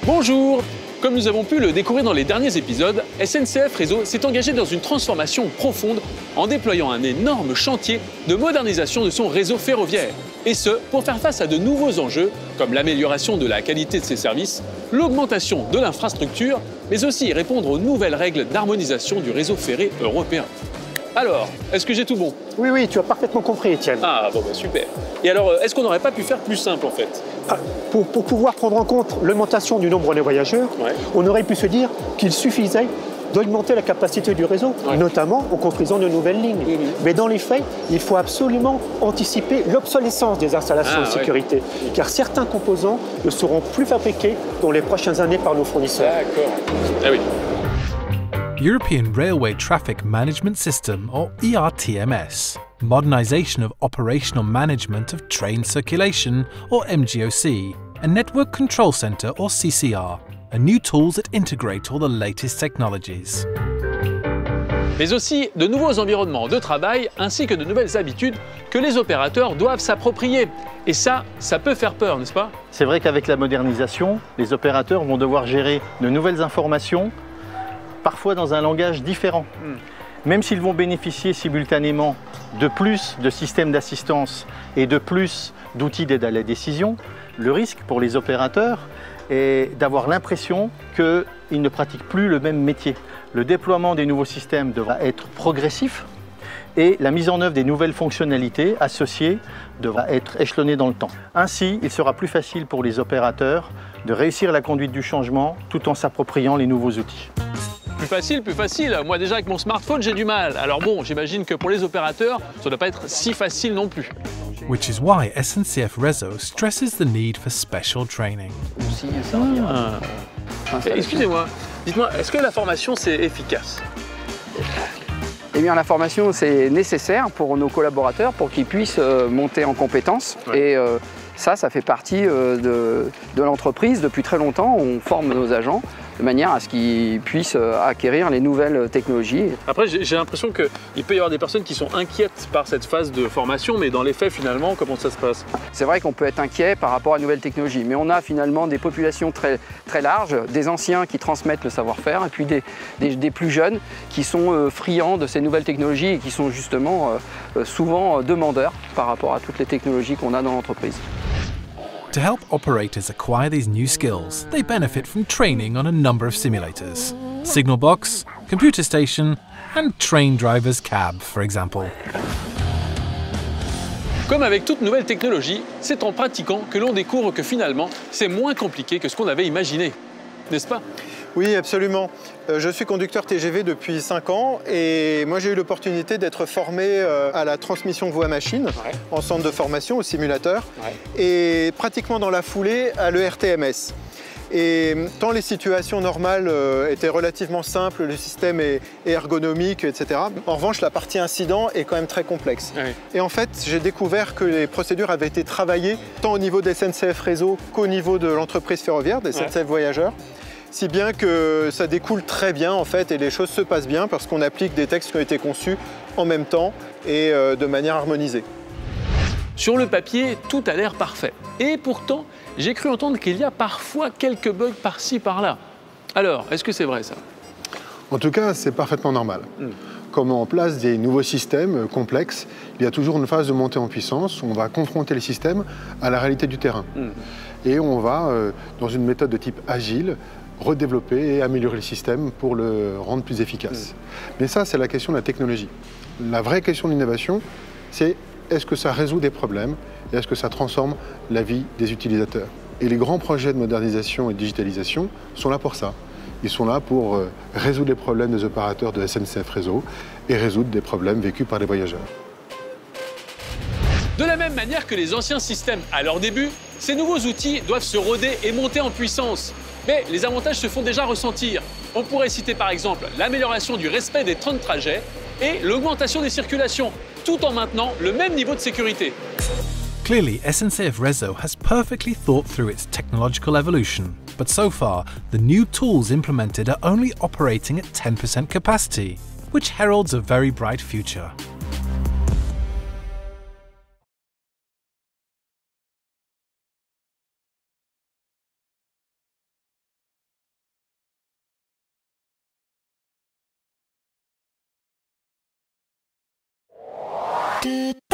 Bonjour! Comme nous avons pu le découvrir dans les derniers épisodes, SNCF Réseau s'est engagé dans une transformation profonde en déployant un énorme chantier de modernisation de son réseau ferroviaire. Et ce, pour faire face à de nouveaux enjeux, comme l'amélioration de la qualité de ses services, l'augmentation de l'infrastructure, mais aussi répondre aux nouvelles règles d'harmonisation du réseau ferré européen. Alors, est-ce que j'ai tout bon? Oui, tu as parfaitement compris, Étienne. Ah, bon, super. Et alors, est-ce qu'on n'aurait pas pu faire plus simple, en fait? Pour pouvoir prendre en compte l'augmentation du nombre de voyageurs, on aurait pu se dire qu'il suffisait d'augmenter la capacité du réseau, notamment en construisant de nouvelles lignes. Mais dans les faits, il faut absolument anticiper l'obsolescence des installations de sécurité, car certains composants ne seront plus fabriqués dans les prochaines années par nos fournisseurs. D'accord. Ah oui. European Railway Traffic Management System, or ERTMS, modernisation of operational management of train circulation, or MGOC, a Network Control Centre, or CCR, and new tools that integrate all the latest technologies. Mais aussi de nouveaux environnements de travail ainsi que de nouvelles habitudes que les opérateurs doivent s'approprier. Et ça peut faire peur, n'est-ce pas? C'est vrai qu'avec la modernisation, les opérateurs vont devoir gérer de nouvelles informations, parfois dans un langage différent. Même s'ils vont bénéficier simultanément de plus de systèmes d'assistance et de plus d'outils d'aide à la décision, le risque pour les opérateurs est d'avoir l'impression qu'ils ne pratiquent plus le même métier. Le déploiement des nouveaux systèmes devra être progressif et la mise en œuvre des nouvelles fonctionnalités associées devra être échelonnée dans le temps. Ainsi, il sera plus facile pour les opérateurs de réussir la conduite du changement tout en s'appropriant les nouveaux outils. Plus facile. Moi déjà avec mon smartphone j'ai du mal. Alors bon, j'imagine que pour les opérateurs, ça ne doit pas être si facile non plus. Which is why SNCF Réseau stresses the need for special training. Excusez-moi, dites-moi, est-ce que la formation c'est efficace? Eh bien, la formation, c'est nécessaire pour nos collaborateurs pour qu'ils puissent monter en compétences. Et ça fait partie de l'entreprise depuis très longtemps. On forme nos agents de manière à ce qu'ils puissent acquérir les nouvelles technologies. Après, j'ai l'impression qu'il peut y avoir des personnes qui sont inquiètes par cette phase de formation, mais dans les faits, finalement, comment ça se passe? C'est vrai qu'on peut être inquiet par rapport à de nouvelles technologies, mais on a finalement des populations très larges, des anciens qui transmettent le savoir-faire, et puis des plus jeunes qui sont friands de ces nouvelles technologies et qui sont justement souvent demandeurs par rapport à toutes les technologies qu'on a dans l'entreprise. To help operators acquire these new skills, they benefit from training on a number of simulators. Signal box, computer station, and train driver's cab, for example. Comme avec toute nouvelle technologie, c'est en pratiquant que l'on découvre que finalement, c'est moins compliqué que ce qu'on avait imaginé. N'est-ce pas? Oui, absolument. Je suis conducteur TGV depuis 5 ans et moi j'ai eu l'opportunité d'être formé à la transmission voix-machine en centre de formation, au simulateur, et pratiquement dans la foulée à l'ERTMS. Et tant les situations normales étaient relativement simples, le système est ergonomique, etc. En revanche, la partie incident est quand même très complexe. Et en fait, j'ai découvert que les procédures avaient été travaillées tant au niveau des SNCF Réseau qu'au niveau de l'entreprise ferroviaire, des SNCF Voyageurs. Si bien que ça découle très bien en fait et les choses se passent bien parce qu'on applique des textes qui ont été conçus en même temps et de manière harmonisée. Sur le papier, tout a l'air parfait. Et pourtant, j'ai cru entendre qu'il y a parfois quelques bugs par-ci, par-là. Alors, est-ce que c'est vrai ça? En tout cas, c'est parfaitement normal. Comme on met en place des nouveaux systèmes complexes, il y a toujours une phase de montée en puissance. On va confronter les systèmes à la réalité du terrain. Et on va, dans une méthode de type agile, redévelopper et améliorer le système pour le rendre plus efficace. Mais ça, c'est la question de la technologie. La vraie question de l'innovation, c'est est-ce que ça résout des problèmes et est-ce que ça transforme la vie des utilisateurs? Et les grands projets de modernisation et de digitalisation sont là pour ça. Ils sont là pour résoudre les problèmes des opérateurs de SNCF Réseau et résoudre des problèmes vécus par les voyageurs. De la même manière que les anciens systèmes à leur début, ces nouveaux outils doivent se roder et monter en puissance. Mais les avantages se font déjà ressentir. On pourrait citer par exemple l'amélioration du respect des temps de trajet et l'augmentation des circulations, tout en maintenant le même niveau de sécurité. Clearly, SNCF Réseau has perfectly thought through its technological evolution, but so far, the new tools implemented are only operating at 10% capacity, which heralds a very bright future. do